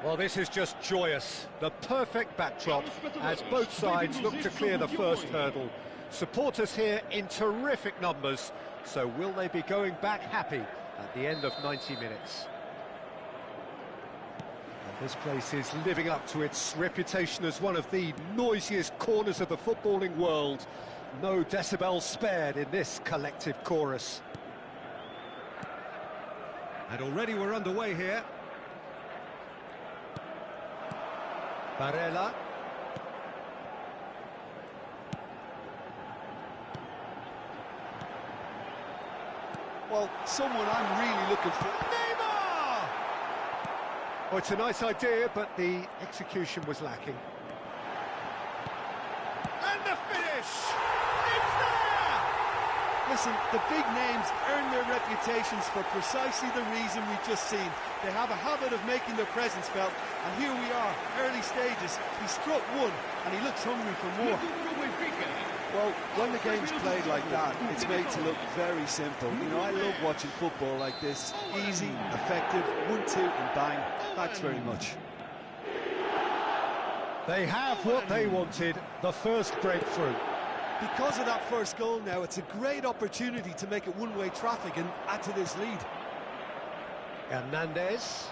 Well, this is just joyous. The perfect backdrop as both sides look to clear the first hurdle. Supporters here in terrific numbers, so will they be going back happy at the end of 90 minutes? Well, this place is living up to its reputation as one of the noisiest corners of the footballing world. No decibels spared in this collective chorus. And already we're underway here. Barella. Well, someone I'm really looking for. Neymar! Oh, it's a nice idea, but the execution was lacking. And the finish! It's there! Listen, the big names earn their reputations for precisely the reason we've just seen. They have a habit of making their presence felt, and here we are, early stages. He struck one, and he looks hungry for more. Well, when the game's played like that, it's made to look very simple. You know, I love watching football like this. Easy, effective, 1-2 and bang. Thanks very much. They have what they wanted, the first breakthrough. Because of that first goal now, it's a great opportunity to make it one-way traffic and add to this lead. Hernandez.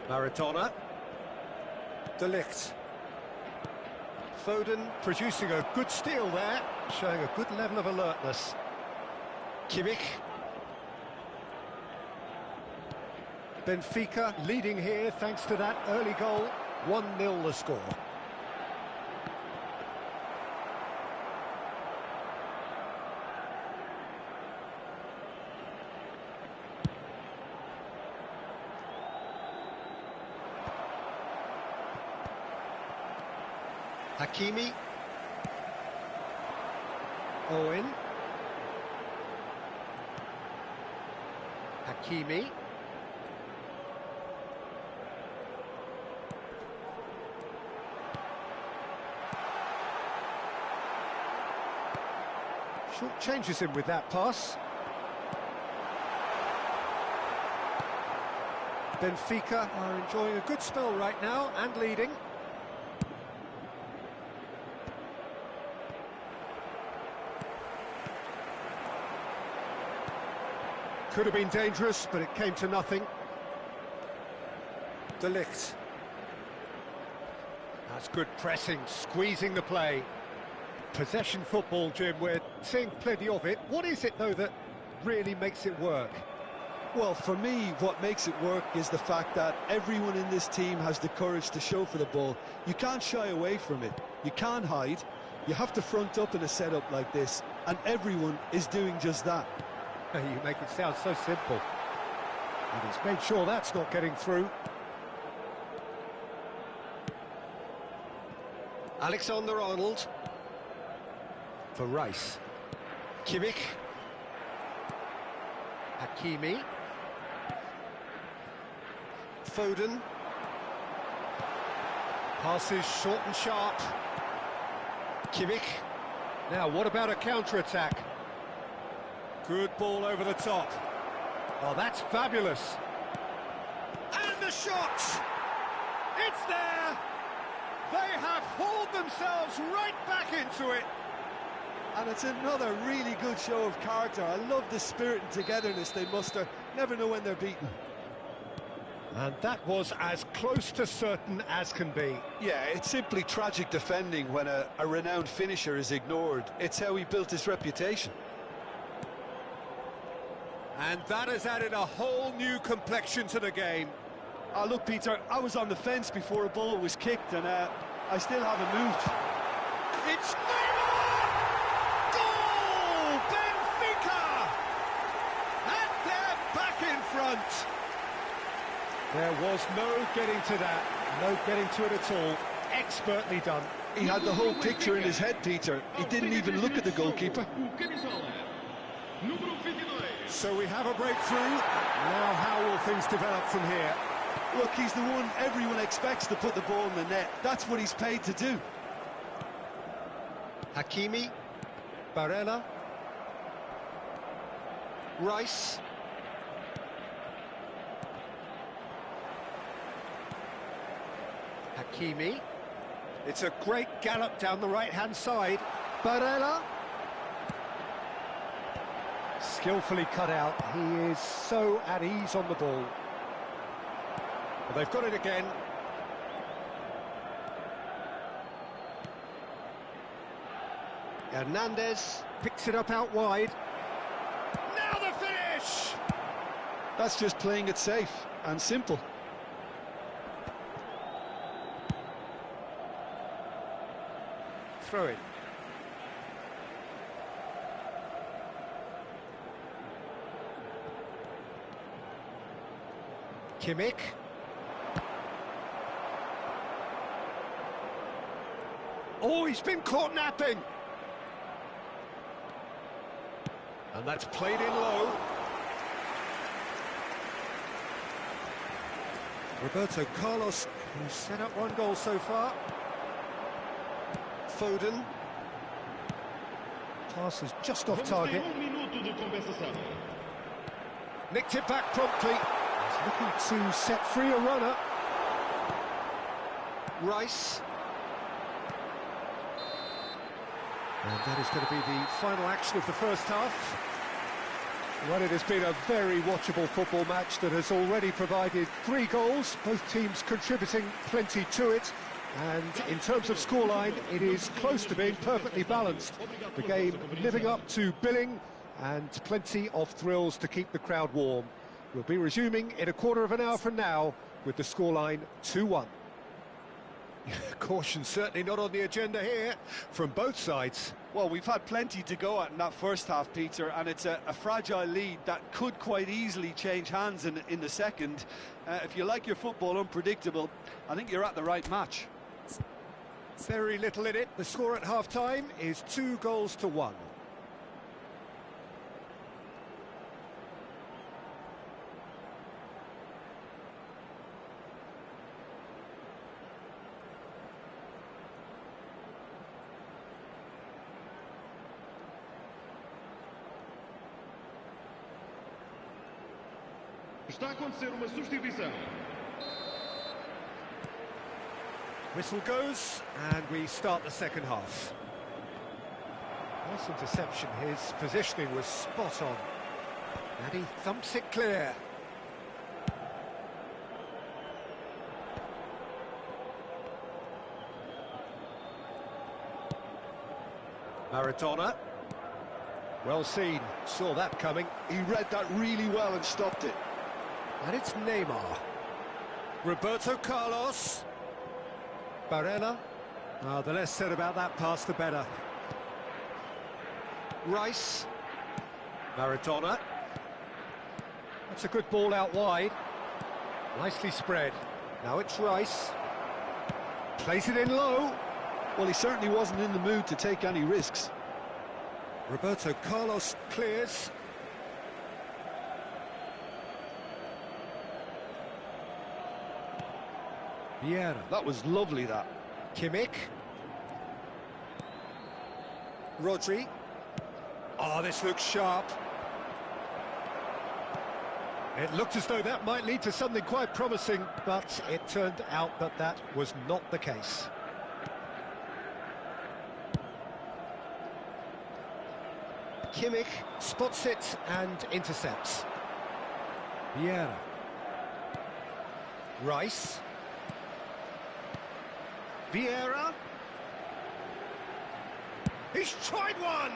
Maradona. De Ligt. Foden producing a good steal there, showing a good level of alertness. Kimmich. Benfica leading here thanks to that early goal. 1-0 the score. Hakimi. Owen. Hakimi. Short changes him with that pass. Benfica are enjoying a good spell right now and leading. Could have been dangerous, but it came to nothing. De Ligt. That's good pressing, squeezing the play. Possession football, Jim, we're seeing plenty of it. What is it, though, that really makes it work? Well, for me, what makes it work is the fact that everyone in this team has the courage to show for the ball. You can't shy away from it. You can't hide. You have to front up in a setup like this, and everyone is doing just that. You make it sound so simple. And he's made sure that's not getting through. Alexander-Arnold. For Rice. Kimmich. Hakimi. Foden. Passes short and sharp. Kimmich. Now, what about a counter-attack? Good ball over the top. Oh, that's fabulous. And the shot! It's there! They have hauled themselves right back into it. And it's another really good show of character. I love the spirit and togetherness they muster. Never know when they're beaten. And that was as close to certain as can be. Yeah, it's simply tragic defending when a renowned finisher is ignored. It's how he built his reputation. And that has added a whole new complexion to the game. Oh, look, Peter, I was on the fence before a ball was kicked, and I still haven't moved. It's Neymar! Goal! Benfica! And they're back in front. There was no getting to that, no getting to it at all. Expertly done. He had the whole picture in his head, Peter. He didn't even look at the goalkeeper. So we have a breakthrough. Now how will things develop from here? Look, he's the one everyone expects to put the ball in the net. That's what he's paid to do. Hakimi. Barella. Rice. Kimi. It's a great gallop down the right-hand side. Barella. Skillfully cut out. He is so at ease on the ball. Well, they've got it again. Hernandez picks it up out wide. Now the finish! That's just playing it safe and simple. Throw it. Kimmich. Oh, he's been caught napping. And that's played in low. Roberto Carlos, who's set up one goal so far. Foden. Pass is just off target. Nicked it back promptly. He's looking to set free a runner. Rice. And that is going to be the final action of the first half. Well, it has been a very watchable football match that has already provided 3 goals, both teams contributing plenty to it. And in terms of scoreline, it is close to being perfectly balanced. The game living up to billing and plenty of thrills to keep the crowd warm. We'll be resuming in a quarter of an hour from now with the scoreline 2-1. Caution certainly not on the agenda here from both sides. Well, we've had plenty to go at in that first half, Peter, and it's a fragile lead that could quite easily change hands in the second. If you like your football unpredictable, I think you're at the right match. Very little in it. The score at half-time is 2-1. Está a acontecer uma substituição. Whistle goes, and we start the second half. Nice interception, his positioning was spot on. And he thumps it clear. Maradona. Well seen, saw that coming. He read that really well and stopped it. And it's Neymar. Roberto Carlos. Barella. The less said about that pass, the better. Rice. Maradona. That's a good ball out wide. Nicely spread. Now it's Rice. Plays it in low. Well, he certainly wasn't in the mood to take any risks. Roberto Carlos clears. Vieira. That was lovely, that. Kimmich. Rodri. Oh, this looks sharp. It looked as though that might lead to something quite promising, but it turned out that that was not the case. Kimmich spots it and intercepts. Vieira. Rice. Vieira. He's tried one!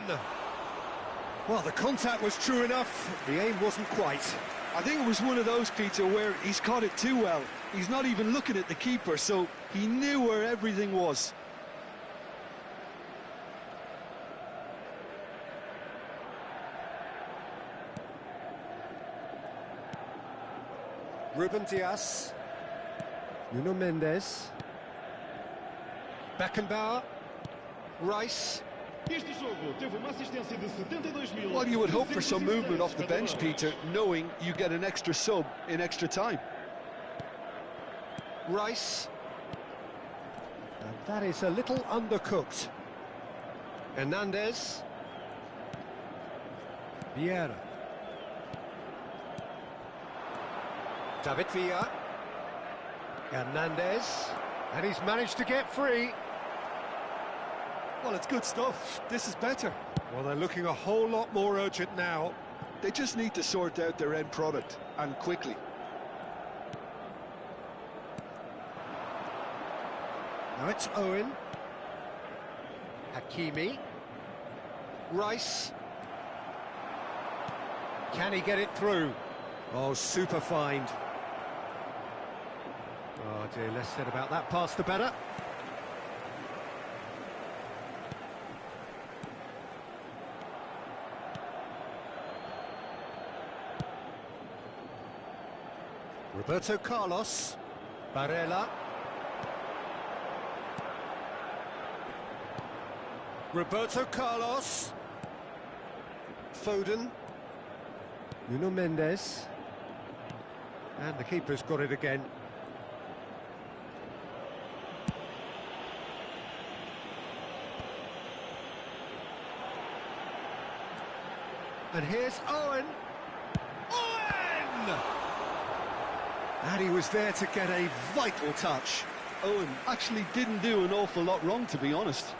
Well, the contact was true enough, the aim wasn't quite. I think it was one of those, Peter, where he's caught it too well. He's not even looking at the keeper, so he knew where everything was. Ruben Dias. Nuno Mendes. Beckenbauer. Rice. Well, you would hope for some movement off the bench, Peter, knowing you get an extra sub in extra time. Rice. And that is a little undercooked. Hernandez. Vieira. David Villa. Hernandez. And he's managed to get free. Well, it's good stuff. This is better. Well, they're looking a whole lot more urgent now. They just need to sort out their end product, and quickly. Now it's Owen. Hakimi. Rice. Can he get it through? Oh, super find. Oh dear, less said about that pass the better. Roberto Carlos. Barella. Roberto Carlos. Foden. Nuno Mendes. And the keeper's got it again. And here's Owen. Owen! And he was there to get a vital touch. Owen actually didn't do an awful lot wrong, to be honest.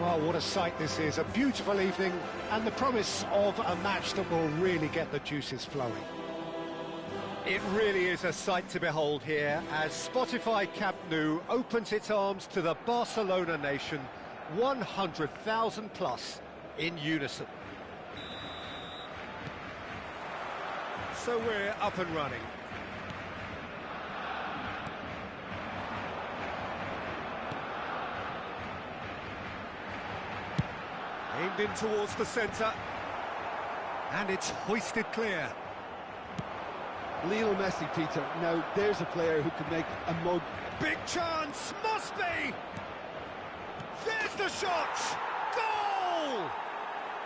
Well, what a sight this is. A beautiful evening and the promise of a match that will really get the juices flowing. It really is a sight to behold here as Spotify Camp Nou opens its arms to the Barcelona nation, 100,000 plus in unison. So we're up and running. Aimed in towards the centre. And it's hoisted clear. Lionel Messi, Peter. Now, there's a player who could make a mug. Big chance, must be! There's the shot! Goal!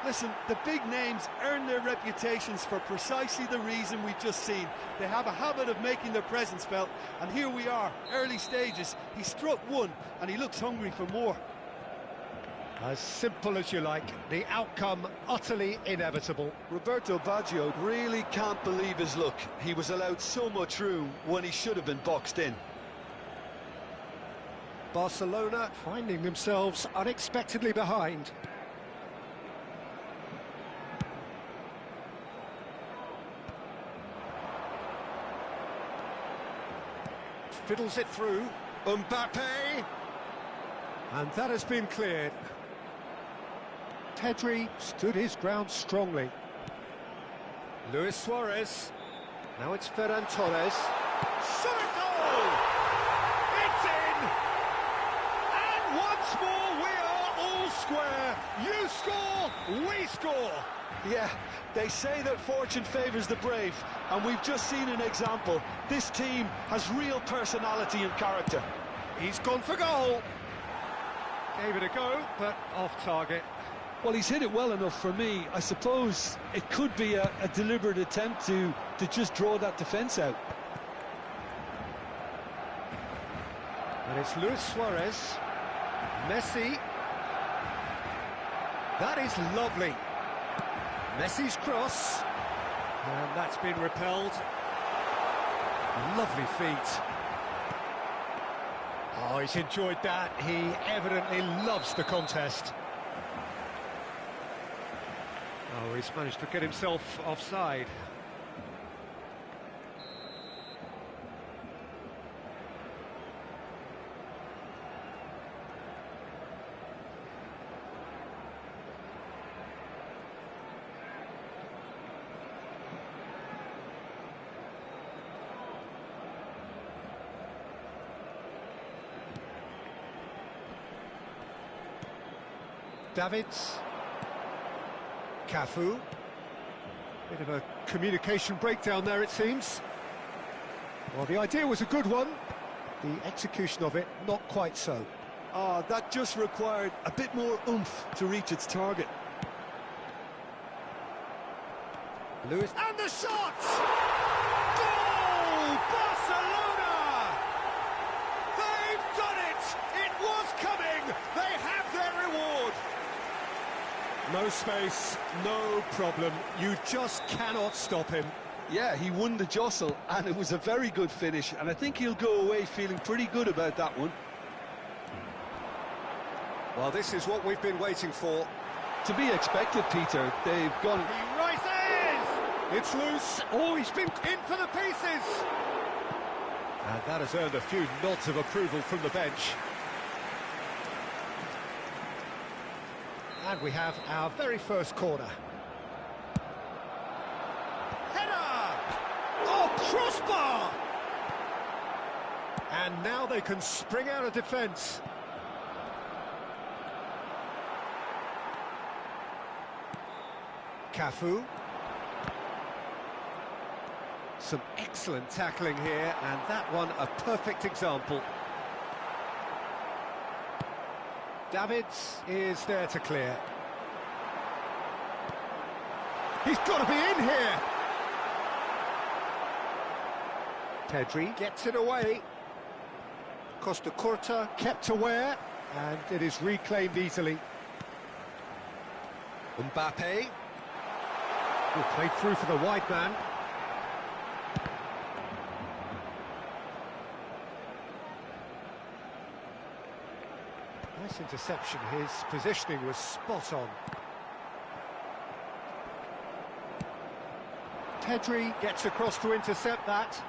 Listen, the big names earn their reputations for precisely the reason we've just seen. They have a habit of making their presence felt, and here we are, early stages. He struck one, and he looks hungry for more. As simple as you like, the outcome utterly inevitable. Roberto Baggio really can't believe his luck. He was allowed so much room when he should have been boxed in. Barcelona finding themselves unexpectedly behind. Fiddles it through. Mbappe! And that has been cleared. Pedri stood his ground strongly. Luis Suarez. Now it's Ferran Torres. Shot it goal! It's in! And once more we are all square. You score, we score. Yeah, they say that fortune favours the brave, and we've just seen an example. This team has real personality and character. He's gone for goal. Gave it a go, but off target. Well, he's hit it well enough for me. I suppose it could be a deliberate attempt to just draw that defence out. And it's Luis Suarez. Messi. That is lovely. Messi's cross. And that's been repelled. Lovely feet. Oh, he's enjoyed that. He evidently loves the contest. Oh, he's managed to get himself offside. Davids. Cafu. Bit of a communication breakdown there, it seems. Well, the idea was a good one. The execution of it, not quite so. That just required a bit more oomph to reach its target. Lewis. And the shot! Goal! Barcelona! They've done it! It was coming! They have their reward! No space, no problem. You just cannot stop him. Yeah, he won the jostle, and it was a very good finish, and I think he'll go away feeling pretty good about that one. Well, this is what we've been waiting for. To be expected, Peter. They've gone... He rises! It's loose. Oh, he's been in for the pieces! And that has earned a few nods of approval from the bench. And we have our very first corner. Header! Oh, crossbar! And now they can spring out of defence. Cafu. Some excellent tackling here, and that one a perfect example. Davids is there to clear. He's got to be in here! Pedri gets it away. Costa Curta kept aware, and it is reclaimed easily. Mbappe. Will play through for the wide man. Nice interception, his positioning was spot on. Pedri gets across to intercept that.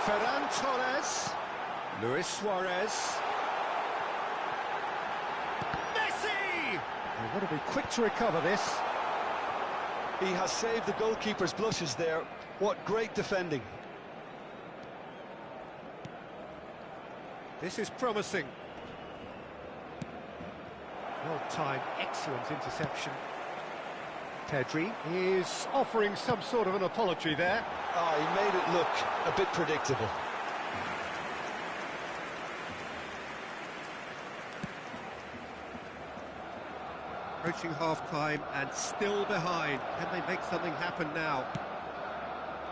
Ferran Torres. Luis Suarez. Messi! They've got to be quick to recover this. He has saved the goalkeeper's blushes there. What great defending. This is promising. Well timed, excellent interception. Pedri is offering some sort of an apology there. Oh, he made it look a bit predictable. Approaching half-time and still behind. Can they make something happen now?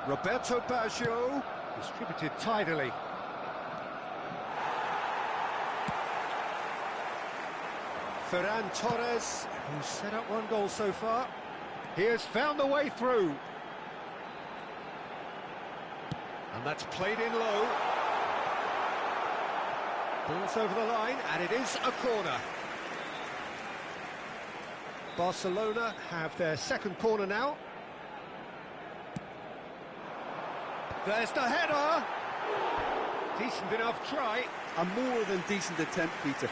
Roberto Baggio, distributed tidily. Ferran Torres, who's set up one goal so far. He has found the way through. And that's played in low. Ball's over the line, and it is a corner. Barcelona have their second corner now. There's the header. Decent enough try. A more than decent attempt, Peter.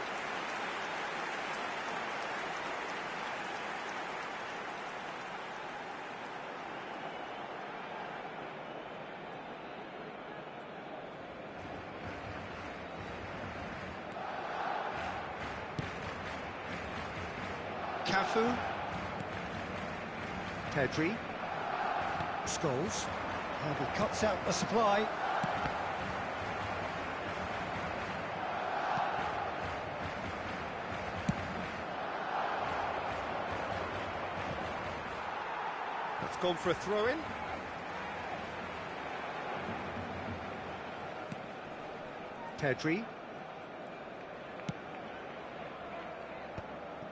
Cafu. Pedri. Scholes. And he cuts out the supply. That's gone for a throw-in. Pedri.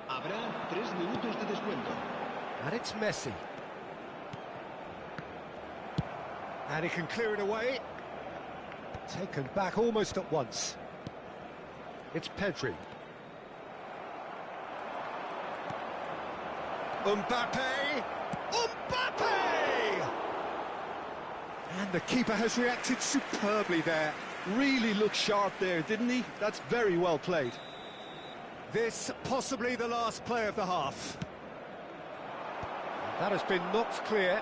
Habrá 3 minutos de descuento. And it's Messi. And he can clear it away. Taken back almost at once. It's Pedri. Mbappe! Mbappe! And the keeper has reacted superbly there. Really looked sharp there, didn't he? That's very well played. This possibly the last play of the half. That has been knocked clear.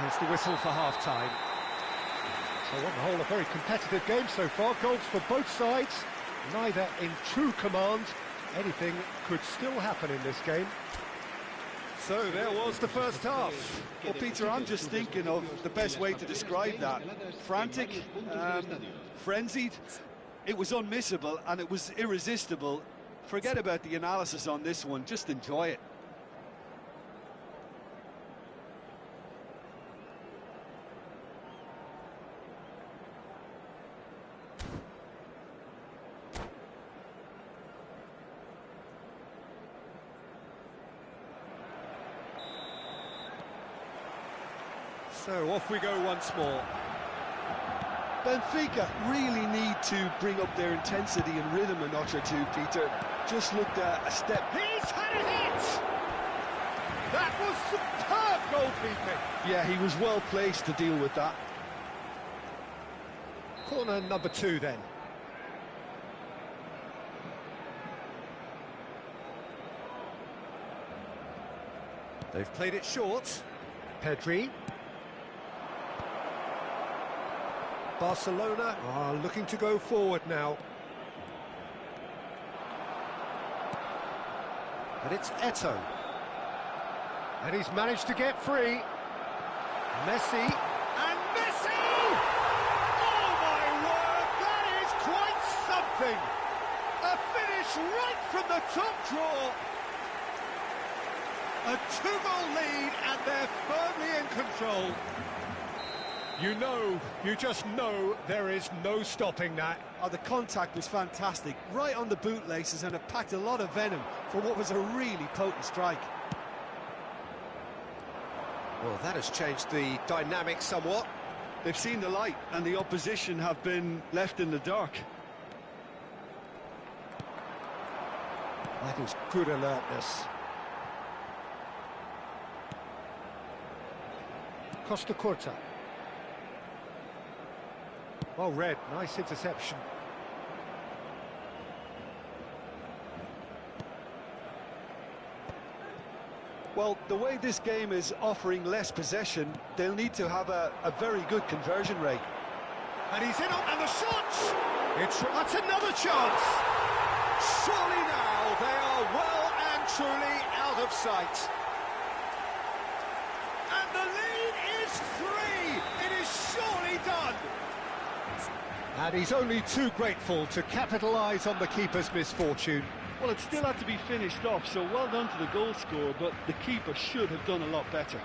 There's the whistle for half-time. So on the whole, a very competitive game so far. Goals for both sides, neither in true command. Anything could still happen in this game. So there was the first half. Well, Peter, I'm just thinking of the best way to describe that. Frantic, frenzied. It was unmissable and it was irresistible. Forget about the analysis on this one, just enjoy it. So off we go once more. Benfica really need to bring up their intensity and rhythm a notch or two, Peter. Just looked a step. He's had it hit! That was superb goalkeeping. Yeah, he was well placed to deal with that. Corner number 2 then. They've played it short. Pedri. Barcelona are looking to go forward now. And it's Eto'o. And he's managed to get free. Messi. And Messi! Oh my word, that is quite something! A finish right from the top draw. A 2-goal lead and they're firmly in control. You just know there is no stopping that. Oh, the contact was fantastic, right on the bootlaces, and it packed a lot of venom for what was a really potent strike. Well, that has changed the dynamic somewhat. They've seen the light, and the opposition have been left in the dark. That is good alertness. Costa Curta. Well read, nice interception. Well, the way this game is offering less possession, they'll need to have a very good conversion rate. And he's in on, and the shot! That's another chance! Surely now they are truly out of sight. And the lead is 3! It is surely done! And he's only too grateful to capitalise on the keeper's misfortune. Well, it still had to be finished off, so well done to the goal scorer, but the keeper should have done a lot better.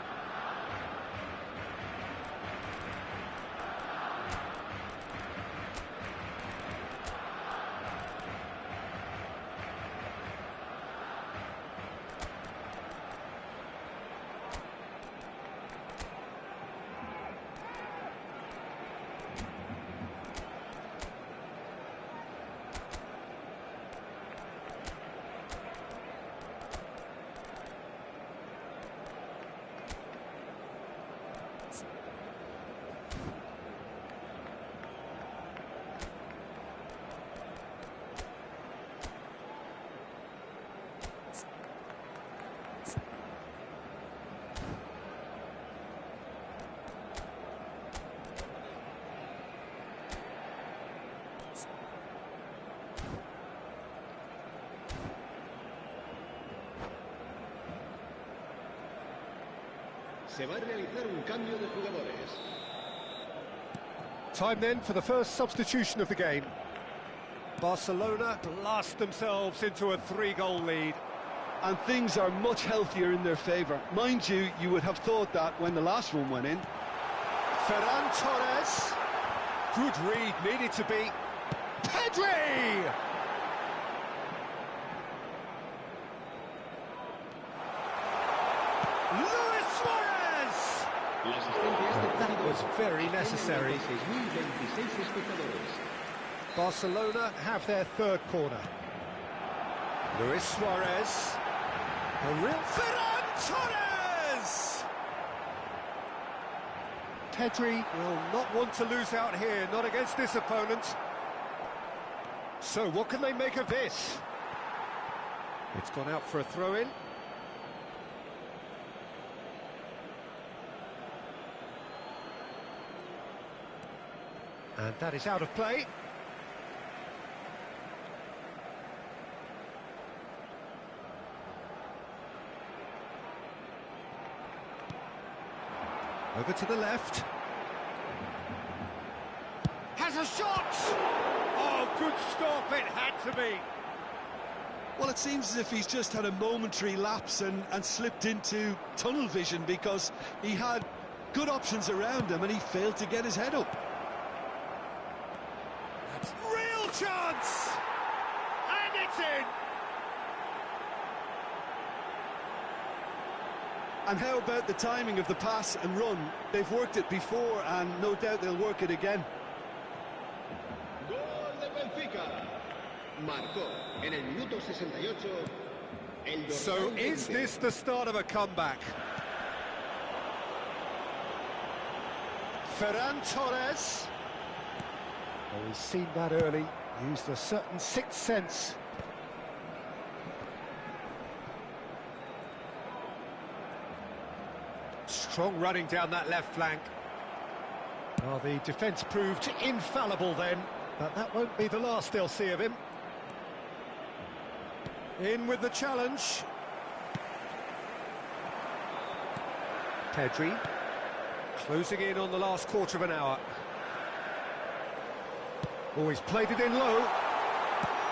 Se va a realizar un cambio de jugadores. Time then for the first substitution of the game. Barcelona blast themselves into a 3-goal lead. And things are much healthier in their favour. Mind you, you would have thought that when the last one went in. Ferran Torres. Good read, needed to be. Pedri! Luis Suarez! That was very necessary. Barcelona have their third corner. Luis Suarez. A real Ferran Torres! Pedri will not want to lose out here, not against this opponent. So what can they make of this? It's gone out for a throw-in. And that is out of play. Over to the left. Has a shot! Oh, good stop, it had to be. Well, it seems as if he's just had a momentary lapse and slipped into tunnel vision, because he had good options around him and he failed to get his head up. That's real chance! And it's in! And how about the timing of the pass and run? They've worked it before and no doubt they'll work it again. Gol de Benfica. Marcó en el minuto 68 el So is this the start of a comeback? Ferran Torres. Oh, he's seen that early, used a certain sixth sense. Strong running down that left flank. Well, the defence proved infallible then, but that won't be the last they'll see of him. In with the challenge. Pedri, closing in on the last quarter of an hour. Oh, he's played it in low.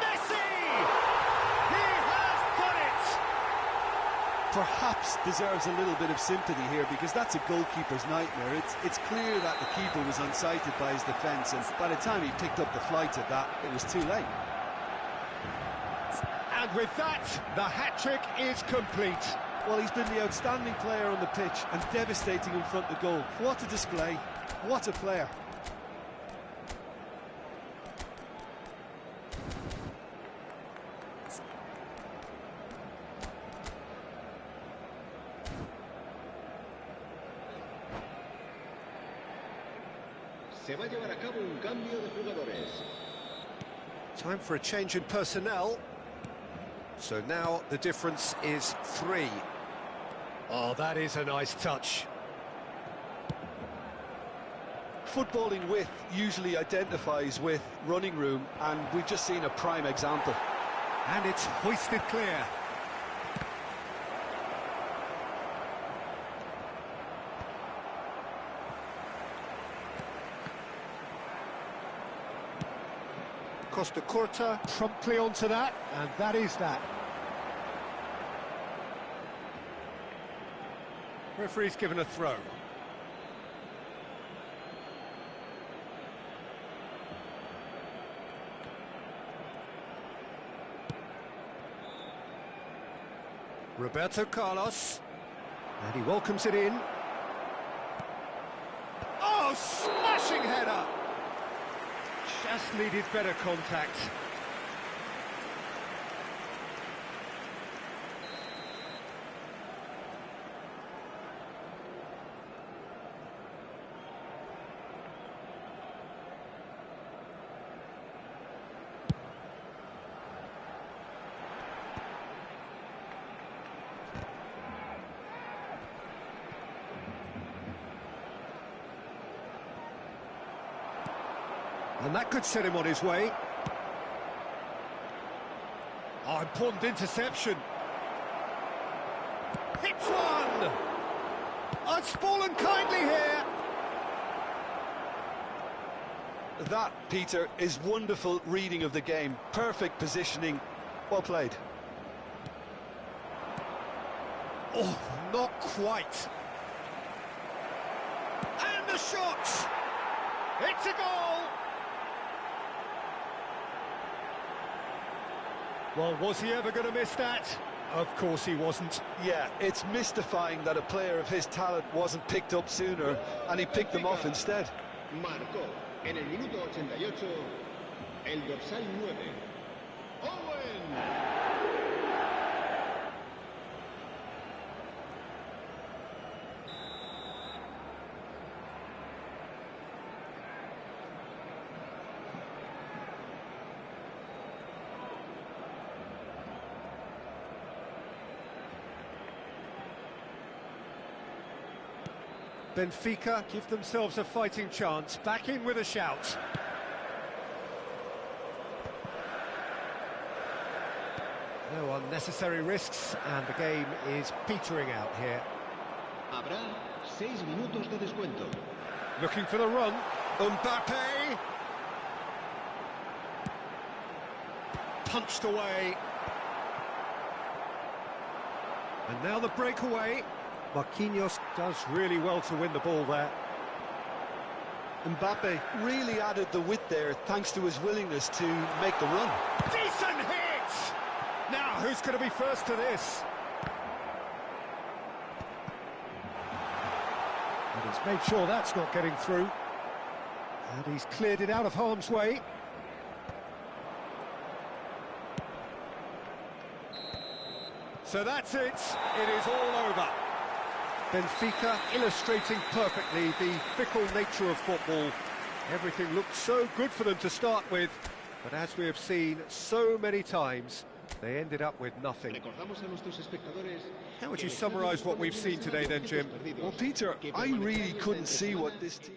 Messi! He has got it! Perhaps deserves a little bit of sympathy here, because that's a goalkeeper's nightmare. It's clear that the keeper was unsighted by his defence, and by the time he picked up the flight of that, it was too late. And with that, the hat-trick is complete. Well, he's been the outstanding player on the pitch and devastating in front of goal. What a display, what a player. Se va a llevar a cabo un cambio de jugadores. Time for a change in personnel. So now the difference is 3. Oh, that is a nice touch. Footballing width usually identifies with running room, and we've just seen a prime example. And it's hoisted clear. Costa Curta promptly onto that, and that is that. Referee's given a throw. Roberto Carlos, and he welcomes it in. Oh, smashing header! Just needed better contact. And that could set him on his way. Oh, important interception. Hits one! Oh, it's fallen kindly here. That, Peter, is wonderful reading of the game. Perfect positioning. Well played. Oh, not quite. And the shot! It's a goal! Well, was he ever going to miss that? Of course he wasn't. Yeah, it's mystifying that a player of his talent wasn't picked up sooner, and he picked them off instead. Marcó en el minuto 88 el dorsal 9. Owen. Benfica give themselves a fighting chance, back in with a shout. No unnecessary risks, and the game is petering out here. Habrá 6 minutos de descuento. Looking for the run. Mbappe! Punched away. And now the breakaway. Marquinhos does really well to win the ball there. Mbappe really added the width there thanks to his willingness to make the run. Decent hit! Now, who's going to be first to this? And he's made sure that's not getting through. And he's cleared it out of harm's way. So that's it. It is all over. Benfica illustrating perfectly the fickle nature of football. Everything looked so good for them to start with, but as we have seen so many times, they ended up with nothing. How would you summarise what we've seen today then, Jim? Well, Peter, I really couldn't see what this team...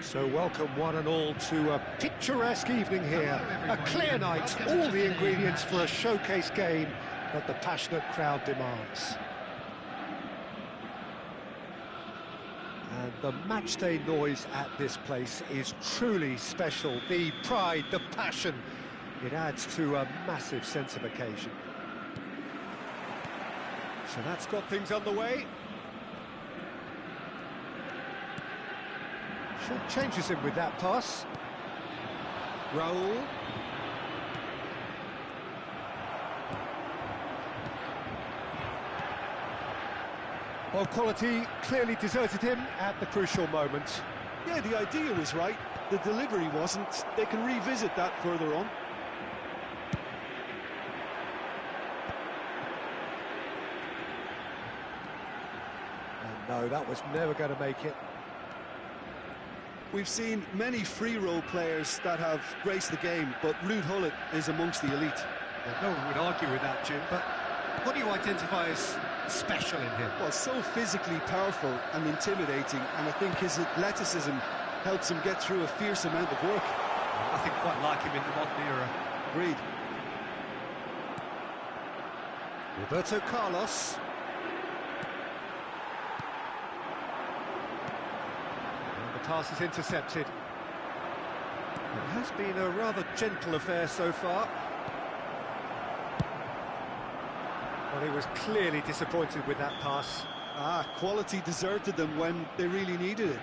So welcome one and all to a picturesque evening here. A clear night, all the ingredients for a showcase game that the passionate crowd demands. And the matchday noise at this place is truly special. The pride, the passion, it adds to a massive sense of occasion. So that's got things underway. Short changes him with that pass. Raul. Well, quality clearly deserted him at the crucial moment. Yeah, the idea was right, the delivery wasn't. They can revisit that further on. And no, that was never going to make it. We've seen many free role players that have graced the game, but Ruud Gullit is amongst the elite. No one would argue with that, Jim, but what do you identify as special in him? Well, so physically powerful and intimidating, and I think his athleticism helps him get through a fierce amount of work. Nothing quite like him in the modern era. Agreed. Roberto Carlos. Pass is intercepted. It has been a rather gentle affair so far. Well, he was clearly disappointed with that pass. Quality deserted them when they really needed it.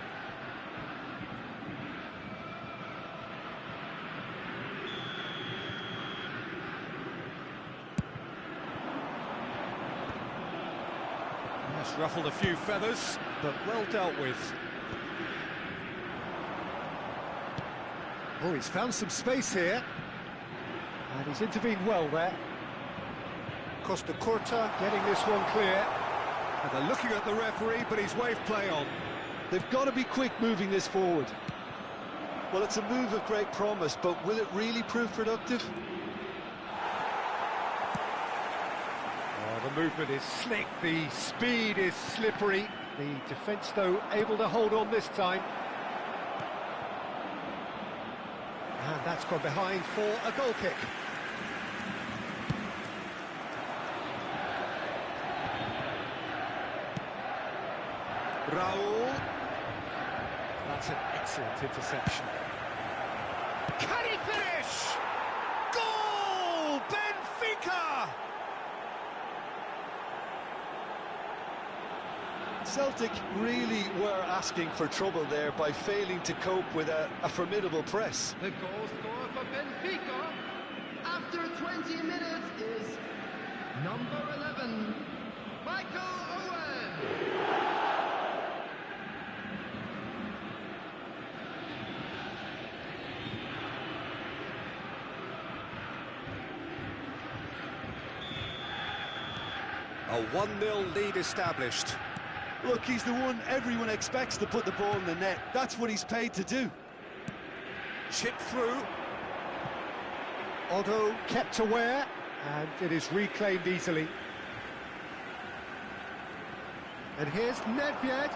That's ruffled a few feathers, but well dealt with. Oh, he's found some space here. And he's intervened well there. Costa Curta getting this one clear. And they're looking at the referee, but he's waved play on. They've got to be quick moving this forward. Well, it's a move of great promise, but will it really prove productive? Oh, the movement is slick, the speed is slippery. The defence, though, able to hold on this time. And that's gone behind for a goal kick. Raul. That's an excellent interception. Can he finish? Goal! Benfica! Celtic really were asking for trouble there by failing to cope with a formidable press. The goal scorer for Benfica after 20 minutes is number 11, Michael Owen. A 1-0 lead established. Look, he's the one everyone expects to put the ball in the net. That's what he's paid to do. Chipped through. Otto kept aware, and it is reclaimed easily. And here's Nedved.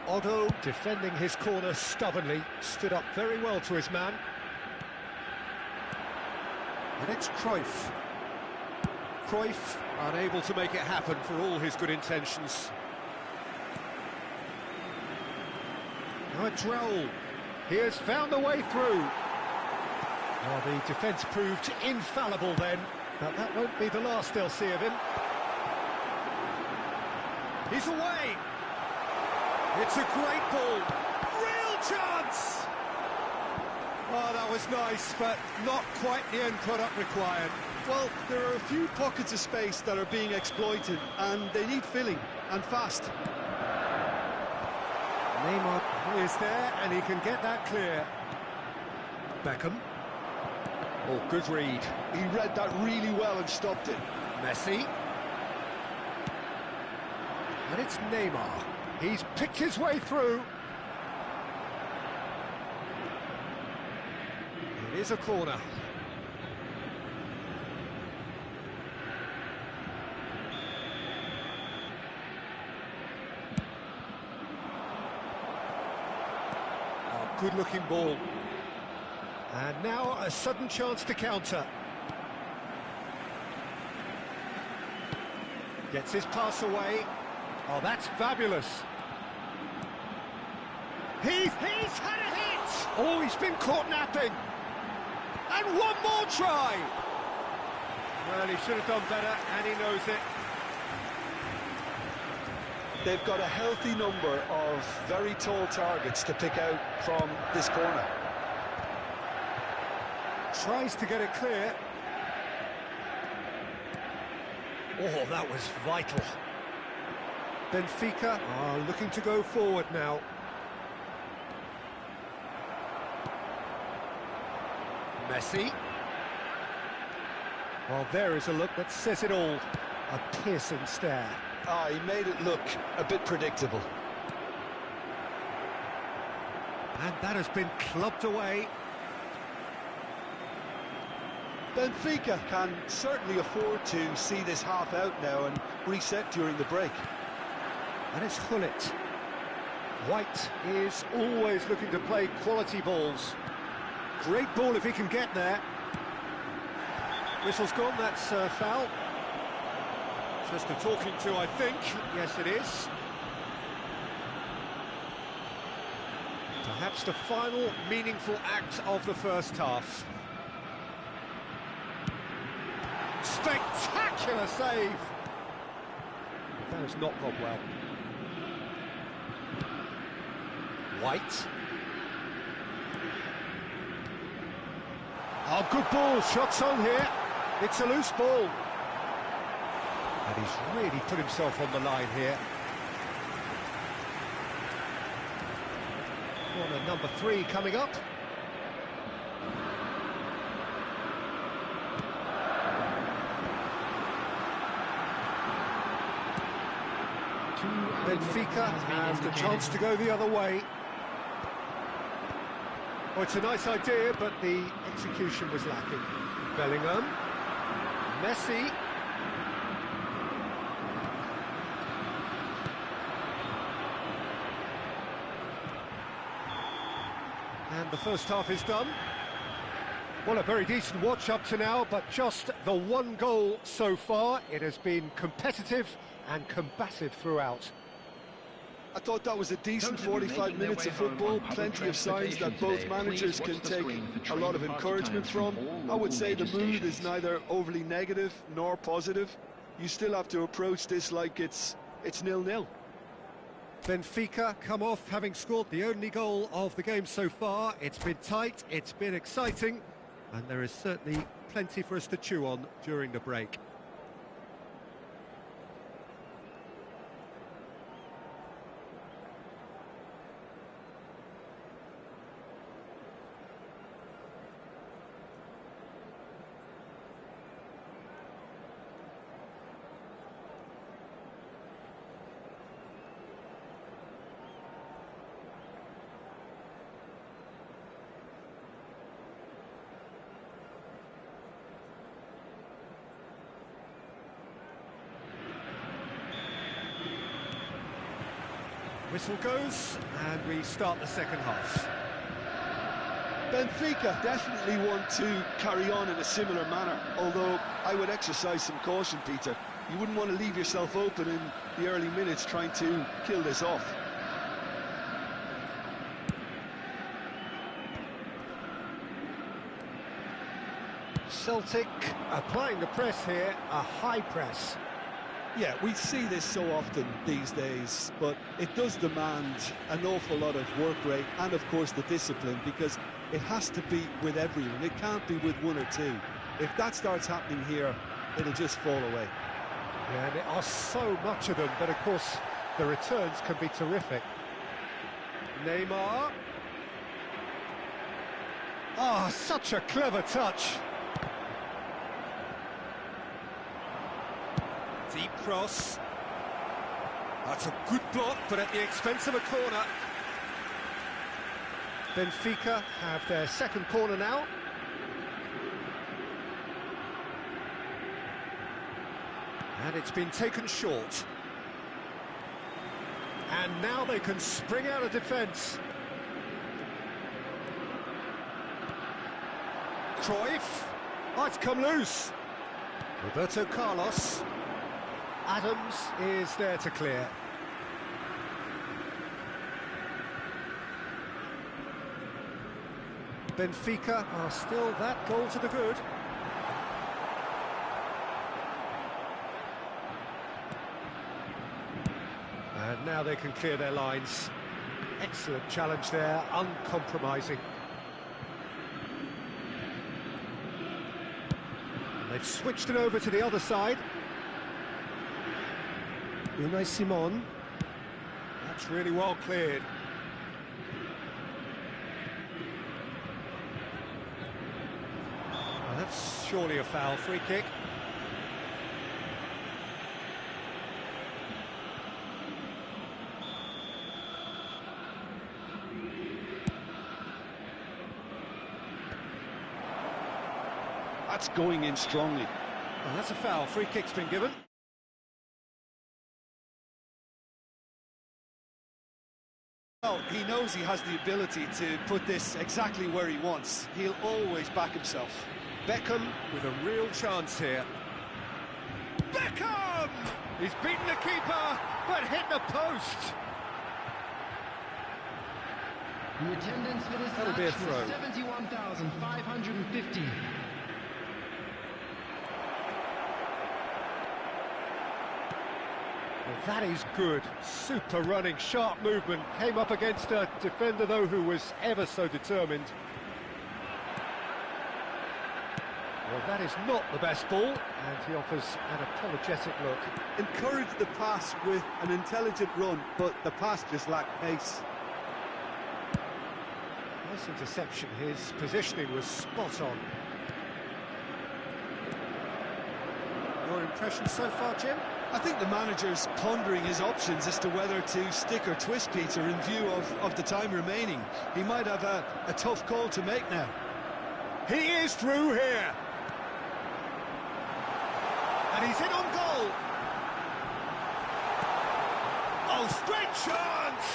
Otto defending his corner stubbornly, stood up very well to his man. And it's Cruyff. Cruyff unable to make it happen for all his good intentions. Now it's Raul. He has found a way through. Well, the defence proved infallible then, but that won't be the last they'll see of him. He's away. It's a great ball. Real chance! Oh, that was nice, but not quite the end product required. Well, there are a few pockets of space that are being exploited, and they need filling, and fast. Neymar is there, and he can get that clear. Beckham. Oh, good read. He read that really well and stopped it. Messi. And it's Neymar. He's picked his way through. It is a corner. good-looking ball. And now a sudden chance to counter. Gets his pass away. Oh, that's fabulous. He's had a hit! Oh, he's been caught napping. And one more try! Well, he should have done better, and he knows it. They've got a healthy number of very tall targets to pick out from this corner. Tries to get it clear. Oh, that was vital. Benfica are looking to go forward now. Messi. Well, there is a look that says it all. A piercing stare. He made it look a bit predictable. And that has been clubbed away. Benfica can certainly afford to see this half out now and reset during the break. And it's Gullit. White is always looking to play quality balls. Great ball if he can get there. Whistle's gone, that's foul. Just a talking to, I think. Yes, it is. Perhaps the final meaningful act of the first half. Spectacular save! That has not gone well. White. Oh, good ball, shots on here. It's a loose ball. And he's really put himself on the line here. Corner number 3 coming up. Benfica have the chance to go the other way. Oh, it's a nice idea, but the execution was lacking. Bellingham. Messi. And the first half is done. Well, a very decent watch up to now, but just the one goal so far. It has been competitive and combative throughout. I thought that was a decent 45 minutes of football, plenty of signs that both managers can take a lot of encouragement from. I would say the mood is neither overly negative nor positive. You still have to approach this like it's 0-0. Benfica come off having scored the only goal of the game so far. It's been tight, it's been exciting, and there is certainly plenty for us to chew on during the break. Whistle goes, and we start the second half. Benfica definitely want to carry on in a similar manner, although I would exercise some caution, Peter. You wouldn't want to leave yourself open in the early minutes trying to kill this off. Celtic applying the press here, a high press. Yeah, we see this so often these days, but it does demand an awful lot of work rate and, of course, the discipline, because it has to be with everyone. It can't be with one or two. If that starts happening here, it'll just fall away. Yeah, and there are so much of them, but, of course, the returns can be terrific. Neymar. Ah, such a clever touch. Deep cross. That's a good block, but at the expense of a corner. Benfica have their second corner now. And it's been taken short. And now they can spring out of defence. Cruyff. Oh, it's come loose. Roberto Carlos. Adams is there to clear. Benfica are still that goal to the good. And now they can clear their lines. Excellent challenge there, uncompromising. And they've switched it over to the other side. Unai Simon. That's really well cleared. Well, that's surely a foul. Free kick. That's going in strongly. Well, that's a foul. Free kick's been given. Well, he knows he has the ability to put this exactly where he wants. He'll always back himself. Beckham with a real chance here. Beckham! He's beaten the keeper, but hit the post. The attendance for this That'll be a match throw. was 71,550. Well, that is good. Super running, sharp movement. Came up against a defender, though, who was ever so determined. Well, that is not the best ball, and he offers an apologetic look. Encouraged the pass with an intelligent run, but the pass just lacked pace. Nice interception. His positioning was spot on. Your impression so far, Jim? I think the manager's pondering his options as to whether to stick or twist Peter in view of the time remaining. He might have a tough call to make now. He is through here. And he's in on goal. Oh, great chance!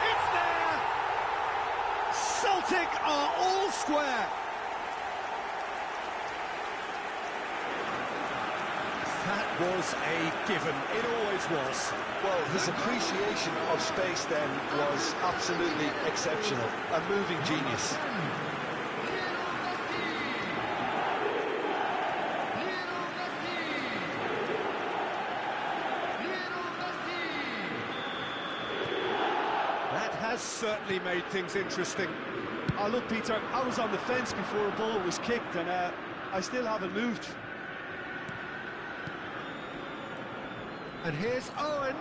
It's there! Celtic are all square. That was a given. It always was. Well, his appreciation of space then was absolutely exceptional. A moving genius. That has certainly made things interesting. Oh, look, Peter, I was on the fence before a ball was kicked, and I still haven't moved. And here's Owen.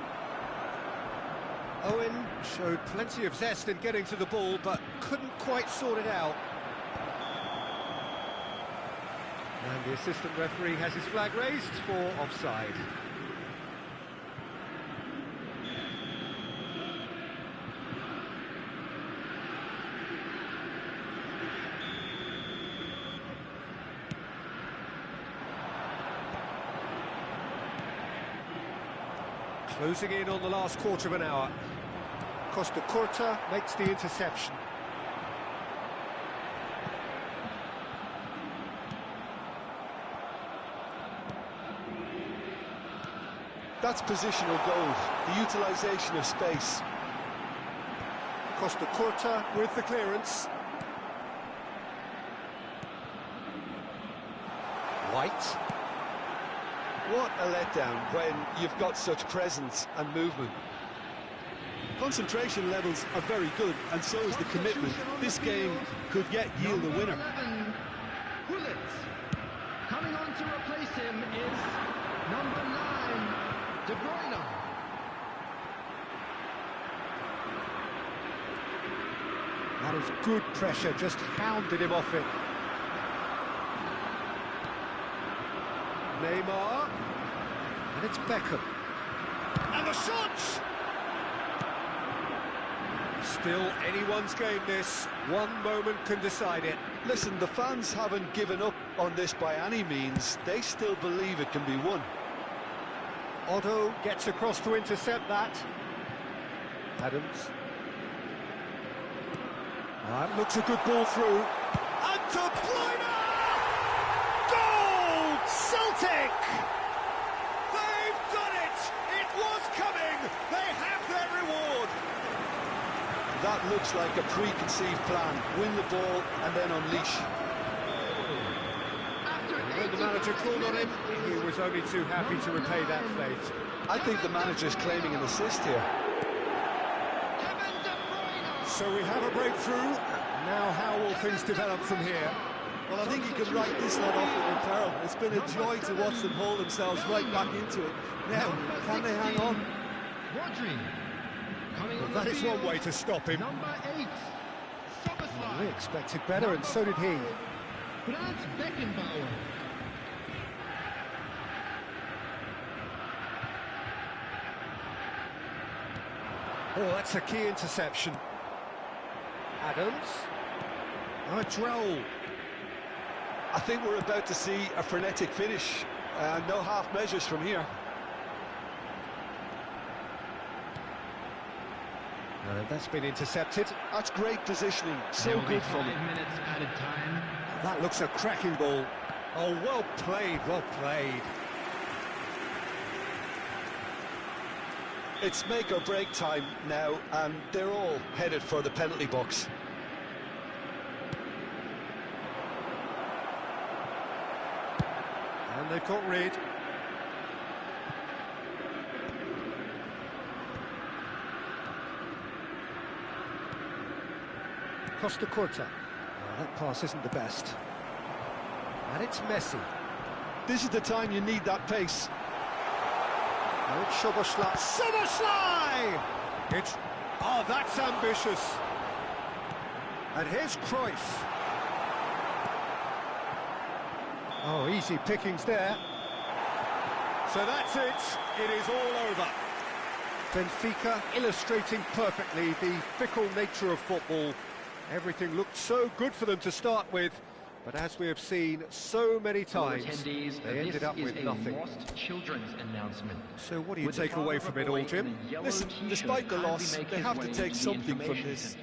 Owen showed plenty of zest in getting to the ball, but couldn't quite sort it out. And the assistant referee has his flag raised for offside. Closing in on the last quarter of an hour. Costa Curta makes the interception. That's positional goal, the utilisation of space. Costa Curta with the clearance. White. What a letdown when you've got such presence and movement. Concentration levels are very good, and so is the commitment. This game could yet yield a winner. 11, Gullit. Coming on to replace him is number 9, De Bruyne. That is good pressure, just hounded him off it. Neymar, and it's Beckham. And the shot! Still anyone's game this, one moment can decide it. Listen, the fans haven't given up on this by any means. They still believe it can be won. Otto gets across to intercept that. Adams. That looks a good ball through. And De Bruyne! Goal! Celtic! They've done it! It was coming! They have their reward! That looks like a preconceived plan. Win the ball and then unleash. When the manager called on him, he was only too happy to repay that fate. I think the manager's claiming an assist here. So we have a breakthrough. Now how will things develop from here? Well, I think you can write this one off with peril. It's been a joy to watch them hold themselves right back into it. Now, can they hang on? Well, that is one way to stop him. Number 8, Subscreve. We expected better, and so did he. Franz Beckenbauer. Oh, that's a key interception. Adams. Oh, a droll. I think we're about to see a frenetic finish. No half measures from here. That's been intercepted. That's great positioning. So good from him. 5 minutes added time. That looks a cracking ball. Oh, well played, well played. It's make or break time now, and they're all headed for the penalty box. And they've got rid. Costa Curta. Oh, that pass isn't the best. And it's Messi. This is the time you need that pace. Oh, it's Szoboszlai. Szoboszlai! It's... Oh, that's ambitious. And here's Cruyff. Oh, easy pickings there. So that's it. It is all over. Benfica illustrating perfectly the fickle nature of football. Everything looked so good for them to start with, but as we have seen so many times, they ended up with nothing. Children's announcement. So what do you take away from it all, Jim? Listen, despite the loss, they have to take something from this.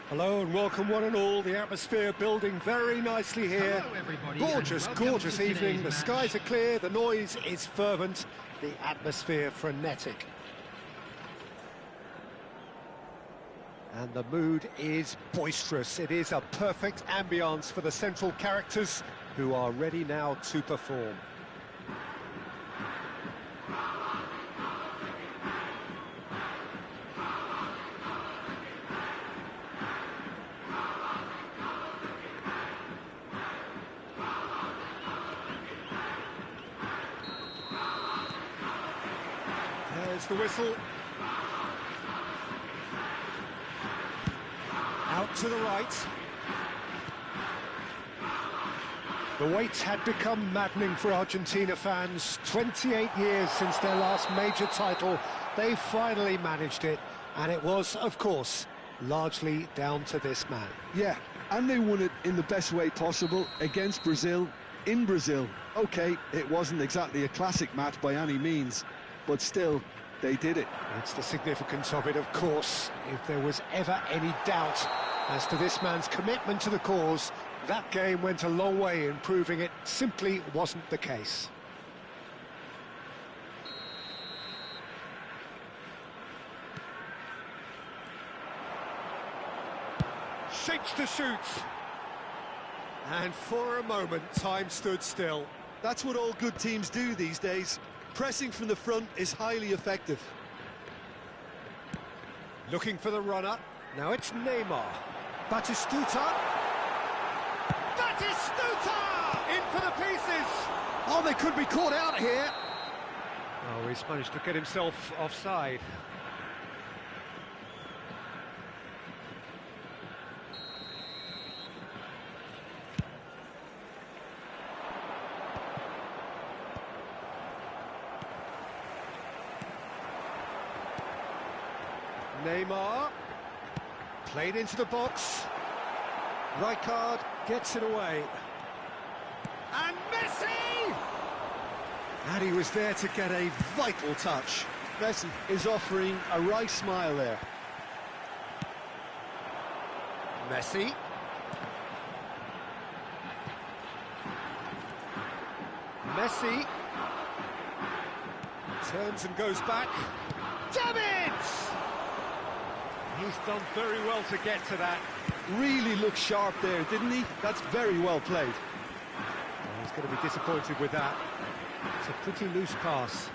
Hello and welcome one and all. The atmosphere building very nicely here. Hello, everybody, Gorgeous, and welcome gorgeous to today's evening. The match. skies are clear, the noise is fervent, the atmosphere frenetic. And the mood is boisterous. It is a perfect ambience for the central characters who are ready now to perform. There's the whistle. Out to the right. The wait had become maddening for Argentina fans. 28 years since their last major title. They finally managed it, and it was, of course, largely down to this man. Yeah, and they won it in the best way possible against Brazil, in Brazil. Okay, it wasn't exactly a classic match by any means, but still, they did it. It's the significance of it, of course. If there was ever any doubt as to this man's commitment to the cause, that game went a long way in proving it simply wasn't the case. Shapes to shoot. And for a moment, time stood still. That's what all good teams do these days. Pressing from the front is highly effective. Looking for the runner. Now it's Neymar. Batistuta. Batistuta! In for the pieces! Oh, they could be caught out here. Oh, he's managed to get himself offside. Neymar, played into the box. Rijkaard gets it away. And Messi! And he was there to get a vital touch. Messi is offering a wry smile there. Messi. Messi. Turns and goes back. Damn it! He's done very well to get to that. Really looked sharp there, didn't he? That's very well played. Oh, he's going to be disappointed with that. It's a pretty loose pass.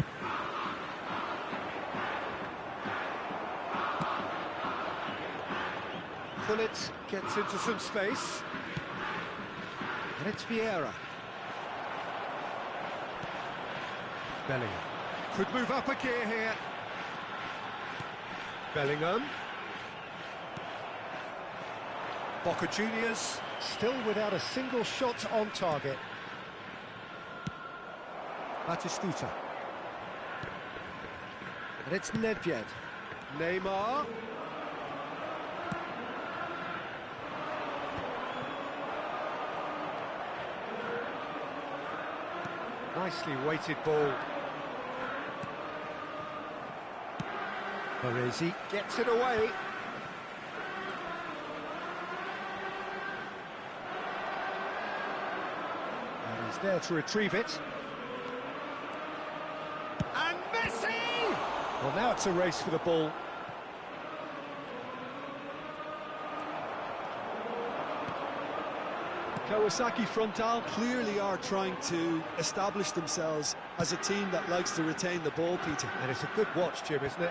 Pullet gets into some space. And it's Vieira. Bellingham. Could move up a gear here. Bellingham. Boca Juniors still without a single shot on target. Batistuta. And it's Nedved. Neymar. Nicely weighted ball. Baresi gets it away. And he's there to retrieve it. And Messi! Well, now it's a race for the ball. Kawasaki Frontal clearly are trying to establish themselves as a team that likes to retain the ball, Peter. And it's a good watch, Jim, isn't it?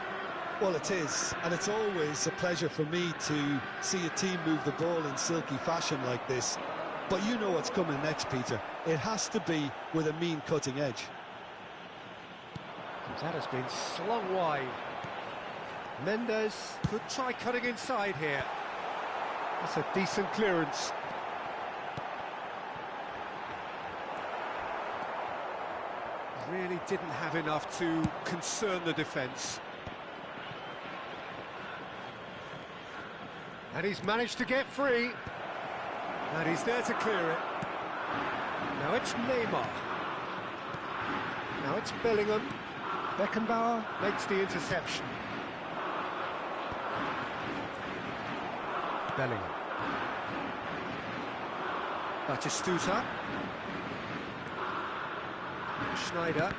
Well, it is, and it's always a pleasure for me to see a team move the ball in silky fashion like this. But you know what's coming next, Peter. It has to be with a mean cutting edge. That has been slung wide. Mendes could try cutting inside here. That's a decent clearance. Really didn't have enough to concern the defence. And he's managed to get free. And he's there to clear it. Now it's Neymar. Now it's Bellingham. Beckenbauer makes the interception. Bellingham. Batistuta. Schneider.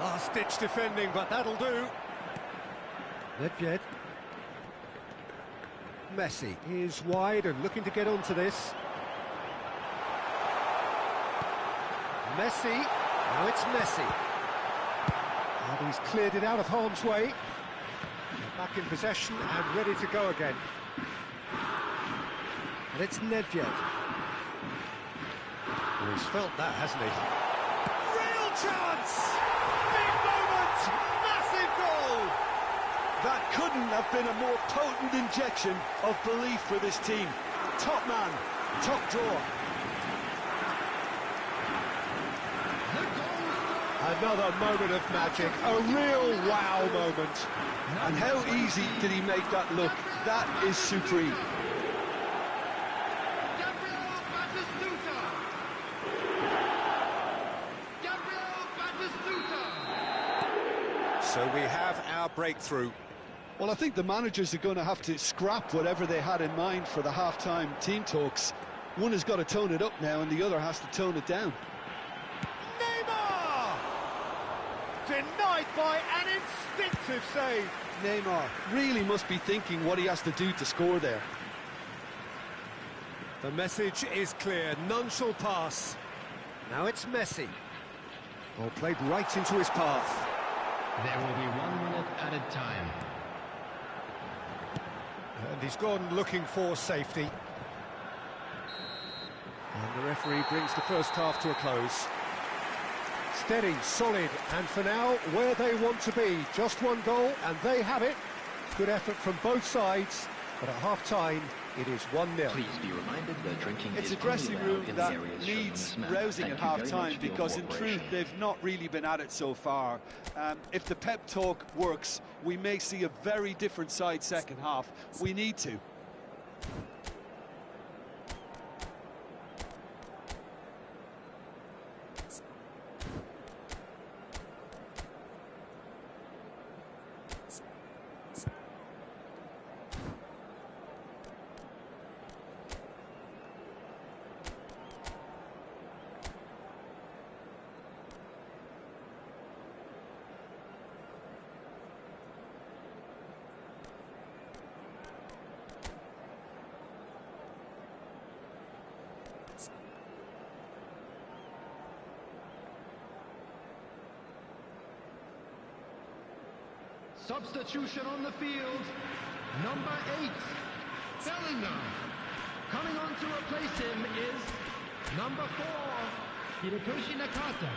Last-ditch defending, but that'll do. Nedved. Messi is wide and looking to get onto this. Messi. Now it's Messi. And he's cleared it out of harm's way. Back in possession and ready to go again. And it's Nedved. Well, he's felt that, hasn't he? Real chance! Big moment! Massive goal! That couldn't have been a more potent injection of belief for this team. Top man, top draw. Another moment of magic, a real wow moment. And how easy did he make that look? That is supreme. So we have our breakthrough. Well, I think the managers are going to have to scrap whatever they had in mind for the half-time team talks. One has got to tone it up now and the other has to tone it down. Neymar! Denied by an instinctive save. Neymar really must be thinking what he has to do to score there. The message is clear, none shall pass. Now it's Messi. Ball played right into his path. There will be 1 minute added time. And he's gone looking for safety. And the referee brings the first half to a close. Steady, solid, and for now, where they want to be. Just one goal, and they have it. Good effort from both sides, but at half-time, it is 1-0. Please be reminded that drinking It's is a dressing only room allowed in the that areas shown on needs this map. rousing Thank at you very much half-time for your because in truth cooperation. they've not really been at it so far. If the pep talk works, we may see a very different side second half. We need to. Substitution on the field. Number 8, Bellingham. Coming on to replace him is number 4, Hirotoshi Nakata.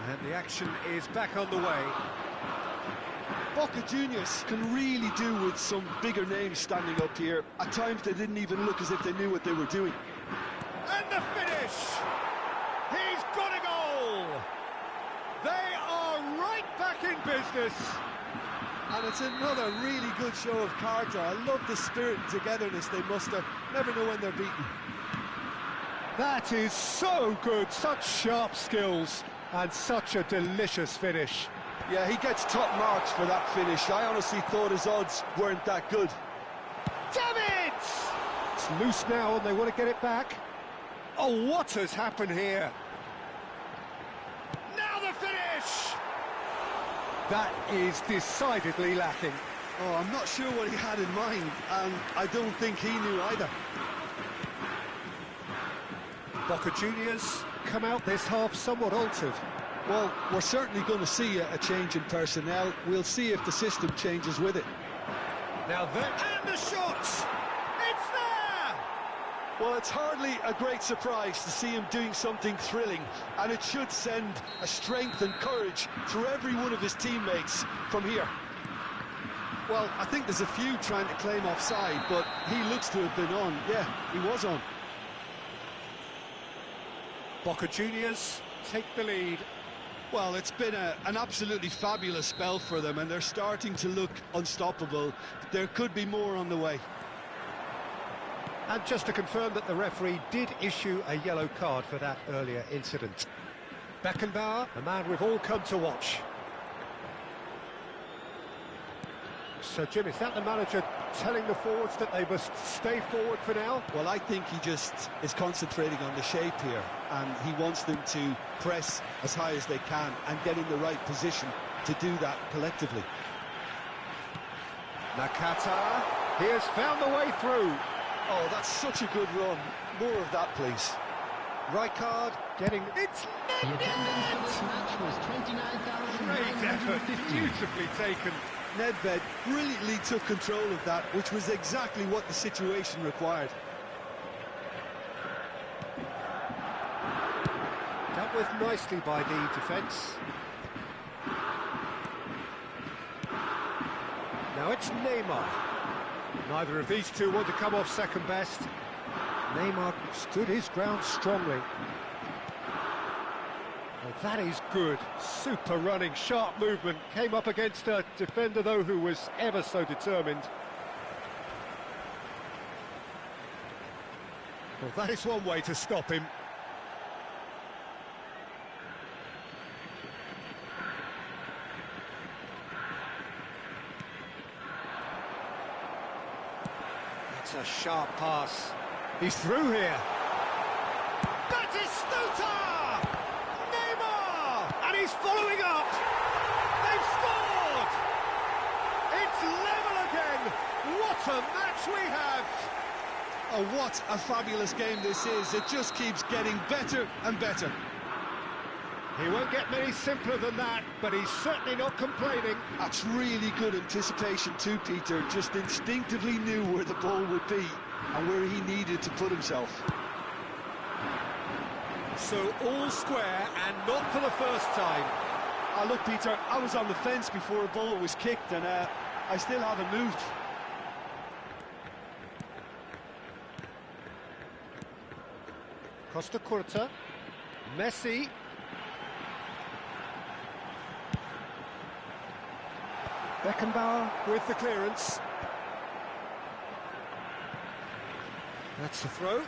And the action is back on the way. Boca Juniors can really do with some bigger names standing up here. At times they didn't even look as if they knew what they were doing. And the finish! He's got a goal! They are right back in business! And it's another really good show of character. I love the spirit and togetherness they muster. Never know when they're beaten. That is so good, such sharp skills, and such a delicious finish. Yeah, he gets top marks for that finish. I honestly thought his odds weren't that good. Damn it! It's loose now and they want to get it back. Oh, what has happened here? Now the finish! That is decidedly lacking. Oh, I'm not sure what he had in mind, and I don't think he knew either. Boca Juniors come out this half somewhat altered. Well, we're certainly going to see a change in personnel. We'll see if the system changes with it. Now and the shot! It's there! Well, it's hardly a great surprise to see him doing something thrilling, and it should send a strength and courage through every one of his teammates from here. Well, I think there's a few trying to claim offside, but he looks to have been on. Yeah, he was on. Boca Juniors take the lead. Well, it's been an absolutely fabulous spell for them, and they're starting to look unstoppable. There could be more on the way. And just to confirm that the referee did issue a yellow card for that earlier incident. Beckenbauer, the man we've all come to watch. So, Jim, is that the manager telling the forwards that they must stay forward for now? Well, I think he just is concentrating on the shape here, and he wants them to press as high as they can and get in the right position to do that collectively. Nakata, he has found the way through. Oh, that's such a good run. More of that, please. Rijkaard getting... It's The attendance for this match was 29,950. great effort, beautifully taken. Nedved brilliantly took control of that, which was exactly what the situation required. Dealt with nicely by the defence. Now it's Neymar. Neither of these two want to come off second best. Neymar stood his ground strongly. Well, that is good. Super running, sharp movement. Came up against a defender, though, who was ever so determined. Well, that is one way to stop him. That's a sharp pass. He's through here. Batistuta! He's following up. They've scored. It's level again. What a match we have. Oh, what a fabulous game this is. It just keeps getting better and better. He won't get many simpler than that, but he's certainly not complaining. That's really good anticipation too, Peter. Just instinctively knew where the ball would be and where he needed to put himself. So all square, and not for the first time. Look, Peter, I was on the fence before a ball was kicked, and I still haven't moved. Costa Curta, Messi. Beckenbauer with the clearance. That's the throw.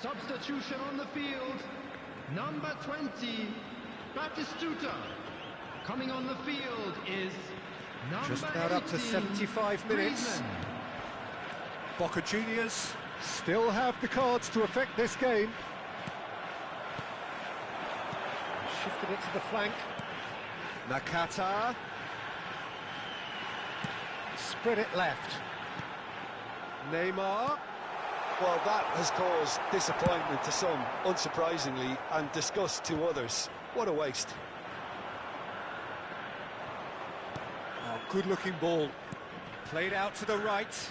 Substitution on the field, number 20, Batistuta. Coming on the field is number Just about up to 18, 75 minutes. Griezmann. Boca Juniors still have the cards to affect this game. Shifted it to the flank. Nakata. Spread it left. Neymar. Well, that has caused disappointment to some, unsurprisingly, and disgust to others. What a waste. Oh, good-looking ball. Played out to the right.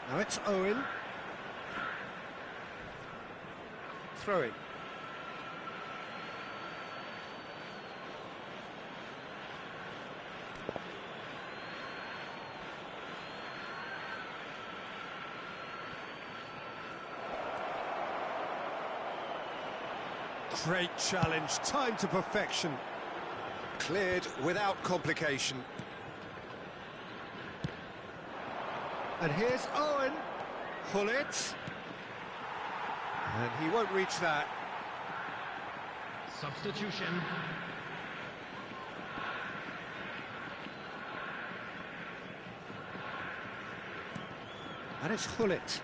Now it's Owen. Throwing. Great challenge, time to perfection. Cleared without complication. And here's Owen. Pull it. And he won't reach that. Substitution. And it's Hullet.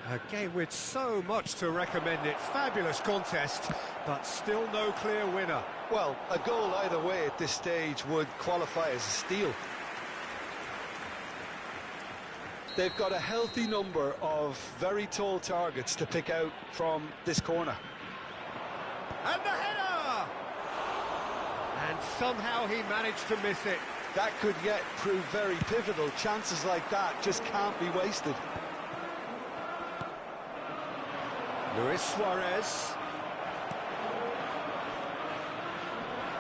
A game with so much to recommend it. Fabulous contest, but still no clear winner. Well, a goal either way at this stage would qualify as a steal. They've got a healthy number of very tall targets to pick out from this corner. And the header! And somehow he managed to miss it. That could yet prove very pivotal. Chances like that just can't be wasted. Luis Suarez.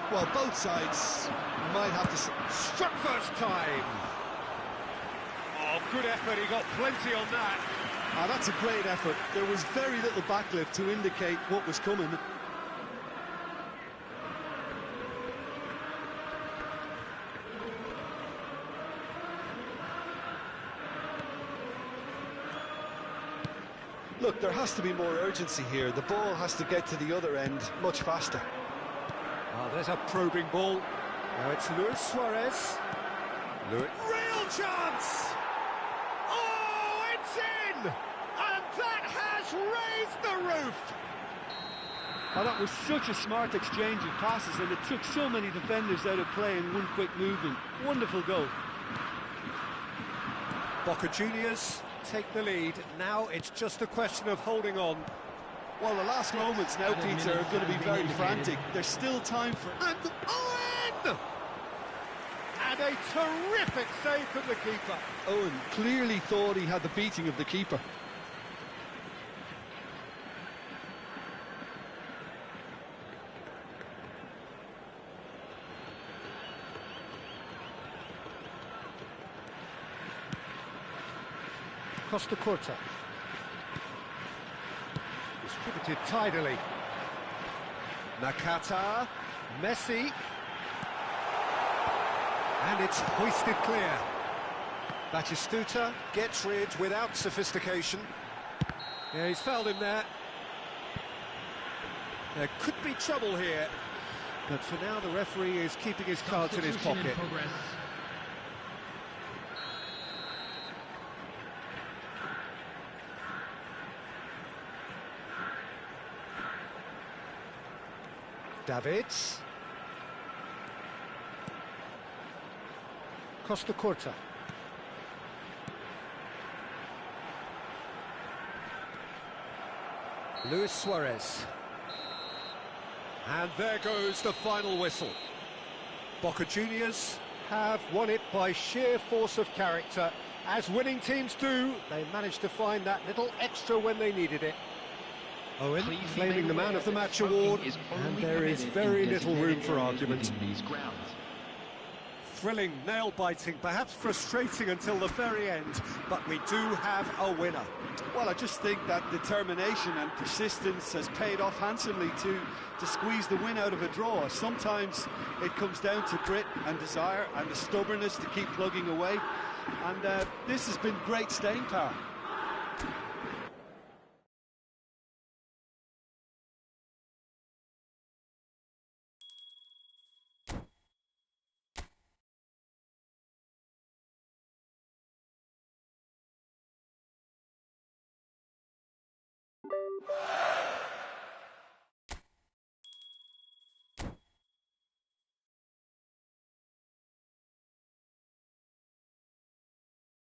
Well, both sides might have to... Struck first time. Oh, good effort, he got plenty on that. Ah, that's a great effort. There was very little backlift to indicate what was coming. Look, there has to be more urgency here. The ball has to get to the other end much faster. Oh, there's a probing ball. Now it's Luis Suarez. Real chance! Oh, it's in! And that has raised the roof! Oh, that was such a smart exchange of passes, and it took so many defenders out of play in one quick movement. Wonderful goal. Boca Juniors take the lead. Now it's just a question of holding on. Well, the last moments now, Peter, are going to be very frantic. There's still time for... And Owen! And a terrific save from the keeper. Owen clearly thought he had the beating of the keeper. Costa Curta. Distributed tidily. Nakata. Messi. And it's hoisted clear. Batistuta gets rid without sophistication. Yeah, he's fouled him there. There could be trouble here. But for now, the referee is keeping his cards in his pocket. Davids. Costa Curta. Luis Suarez. And there goes the final whistle. Boca Juniors have won it by sheer force of character. As winning teams do, they managed to find that little extra when they needed it. Owen claiming the Man of the Match award, and there is very little room for argument. Thrilling, nail-biting, perhaps frustrating until the very end, but we do have a winner. Well, I just think that determination and persistence has paid off handsomely to squeeze the win out of a draw. Sometimes it comes down to grit and desire and the stubbornness to keep plugging away, and this has been great staying power.